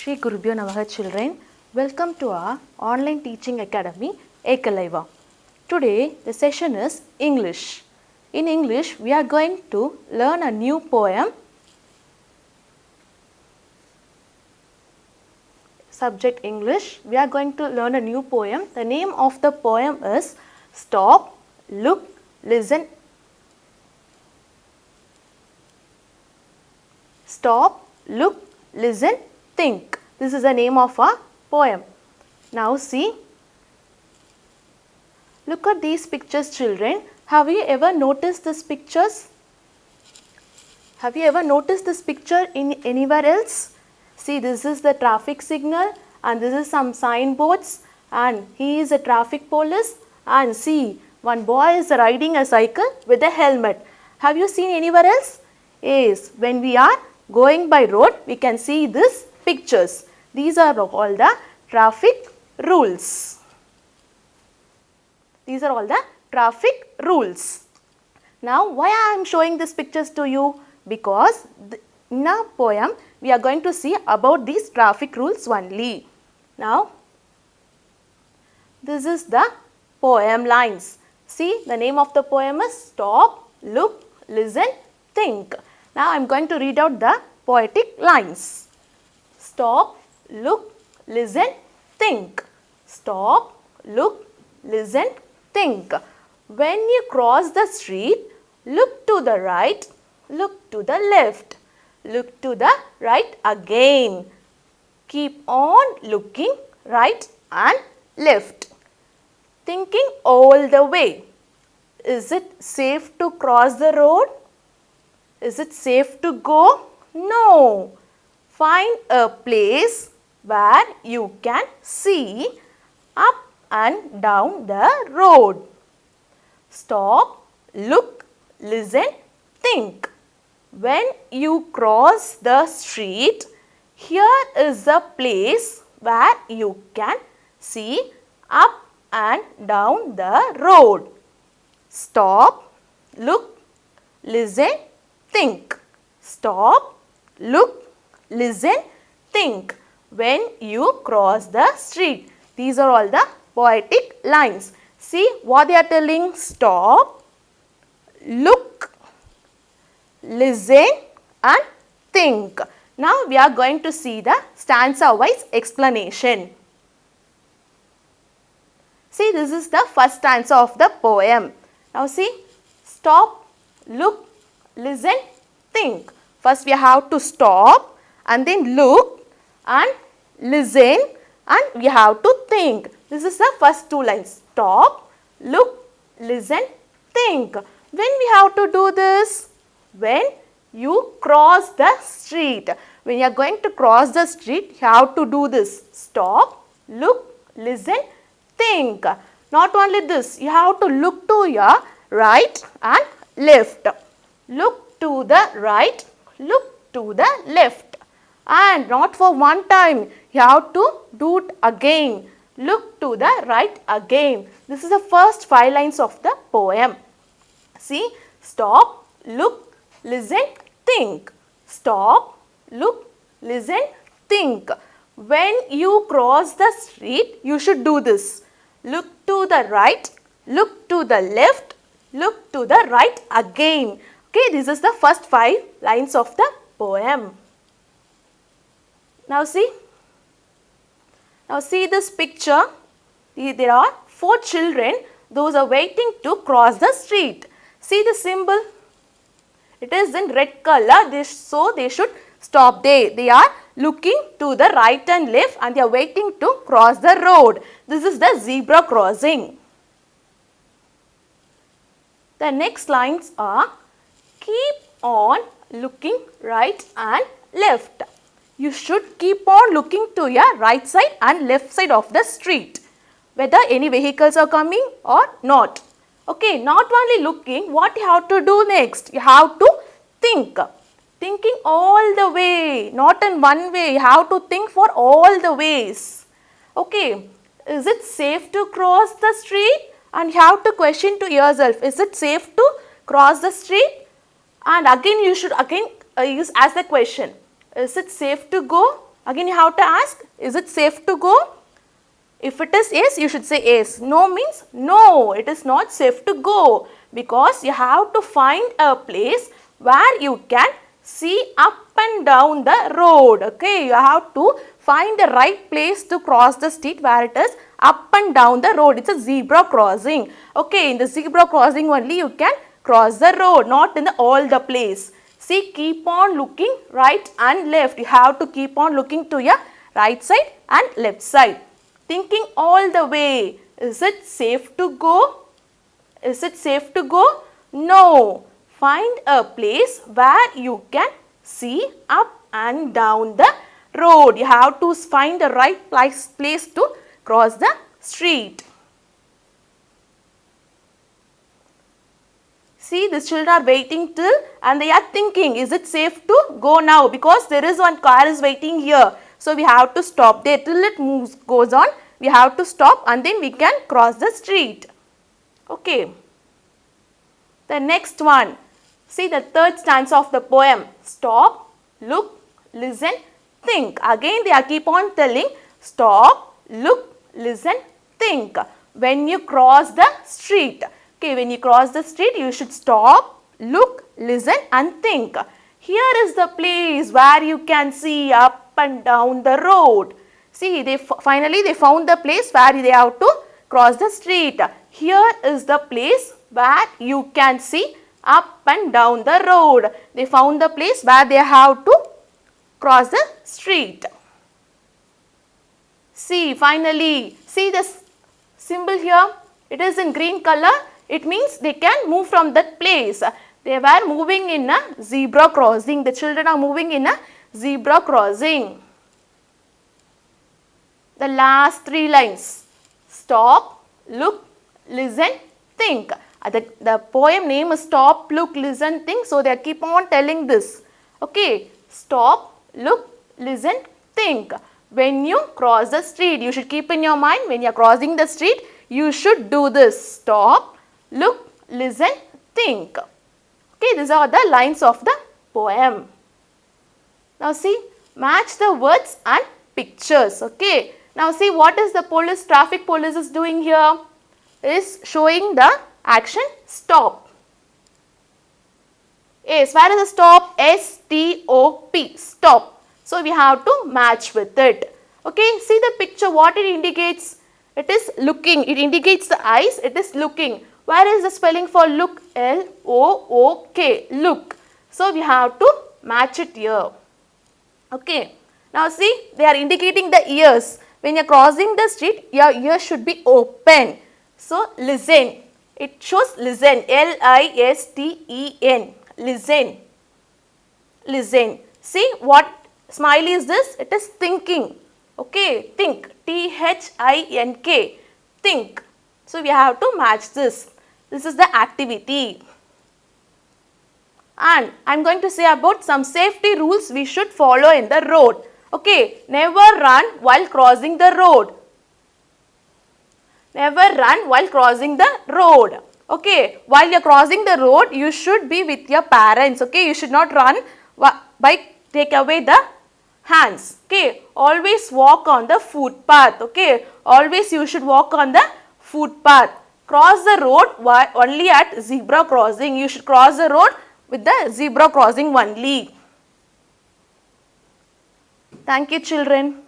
Shri Gurubhyo Namaha children, welcome to our online teaching academy Ekalaiva. Today the session is English. In English we are going to learn a new poem. Subject English, we are going to learn a new poem. The name of the poem is Stop, Look, Listen. Stop, look, listen, think. This is the name of our poem. Now see, look at these pictures children. Have you ever noticed these pictures? Have you ever noticed this picture in anywhere else? See, this is the traffic signal and this is some signboards and he is a traffic police, and see, one boy is riding a cycle with a helmet. Have you seen anywhere else? Yes, when we are going by road, we can see these pictures. These are all the traffic rules. These are all the traffic rules. Now, why I am showing these pictures to you? Because in our poem, we are going to see about these traffic rules only. Now, this is the poem lines. See, the name of the poem is Stop, Look, Listen, Think. Now, I am going to read out the poetic lines. Stop, look, listen, think. Stop, look, listen, think. When you cross the street, look to the right, look to the left, look to the right again. Keep on looking right and left. Thinking all the way. Is it safe to cross the road? Is it safe to go? No. Find a place where you can see up and down the road. Stop, look, listen, think. When you cross the street, here is a place where you can see up and down the road. Stop, look, listen, think. Stop, look, listen, think. When you cross the street. These are all the poetic lines. See what they are telling. Stop, look, listen and think. Now we are going to see the stanza wise explanation. See, this is the first stanza of the poem. Now see, stop, look, listen, think. First we have to stop and then look and listen and we have to think. This is the first two lines. Stop, look, listen, think. When we have to do this? When you cross the street. When you are going to cross the street, you have to do this. Stop, look, listen, think. Not only this, you have to look to your right and left. Look to the right, look to the left. And not for one time, you have to do it again. Look to the right again. This is the first 5 lines of the poem. See, stop, look, listen, think. Stop, look, listen, think. When you cross the street, you should do this. Look to the right, look to the left, look to the right again. Okay, this is the first 5 lines of the poem. Now see this picture. There are 4 children. Those are waiting to cross the street. See the symbol. It is in red color. So they should stop there. They are looking to the right and left and they are waiting to cross the road. This is the zebra crossing. The next lines are keep on looking right and left. You should keep on looking to your right side and left side of the street, whether any vehicles are coming or not. Okay, not only looking, what you have to do next? You have to think. Thinking all the way, not in one way. You have to think for all the ways. Okay, is it safe to cross the street? And you have to question to yourself, is it safe to cross the street? And again you should use as the question, is it safe to go? Again you have to ask, is it safe to go? If it is yes, you should say yes. No means no, it is not safe to go, because you have to find a place where you can see up and down the road. Okay, you have to find the right place to cross the street where it is up and down the road. It's a zebra crossing. Okay, in the zebra crossing only you can cross the road, not in the all the place. See, keep on looking right and left. You have to keep on looking to your right side and left side. Thinking all the way. Is it safe to go? Is it safe to go? No. Find a place where you can see up and down the road. You have to find the right place to cross the street. See, these children are waiting till and they are thinking, is it safe to go now? Because there is one car is waiting here. So, we have to stop there till it moves, goes on. We have to stop and then we can cross the street. Okay. The next one. See the third stanza of the poem. Stop, look, listen, think. Again they are keep on telling, stop, look, listen, think. When you cross the street. Okay, when you cross the street, you should stop, look, listen and think. Here is the place where you can see up and down the road. See, finally they found the place where they have to cross the street. Here is the place where you can see up and down the road. They found the place where they have to cross the street. See, finally, see this symbol here. It is in green color. It means they can move from that place. They were moving in a zebra crossing. The children are moving in a zebra crossing. The last three lines. Stop, look, listen, think. The poem name is Stop, Look, Listen, Think. So, they keep on telling this. Okay. Stop, look, listen, think. When you cross the street, you should keep in your mind, when you are crossing the street, you should do this. Stop, look, listen, think. Okay, these are the lines of the poem. Now see, match the words and pictures. Okay. Now see, what is the traffic police is doing here? Is showing the action stop. Yes, where is the stop? S-T-O-P, stop. So we have to match with it. Okay, see the picture, what it indicates? It is looking, it indicates the eyes, it is looking. Where is the spelling for look? L-O-O-K, look. So we have to match it here. Okay, now see, they are indicating the ears. When you are crossing the street, your ears should be open. So listen, it shows listen, L-I-S-T-E-N, listen, listen. See what smiley is this? It is thinking. Okay, think, T-H-I-N-K, think. So we have to match this. This is the activity. And I am going to say about some safety rules we should follow in the road. Okay, never run while crossing the road. Never run while crossing the road. Okay, while you are crossing the road, you should be with your parents. Okay, you should not run by take away the hands. Okay, always walk on the footpath. Okay, always you should walk on the footpath. Cross the road only at zebra crossing. You should cross the road with the zebra crossing only. Thank you, children.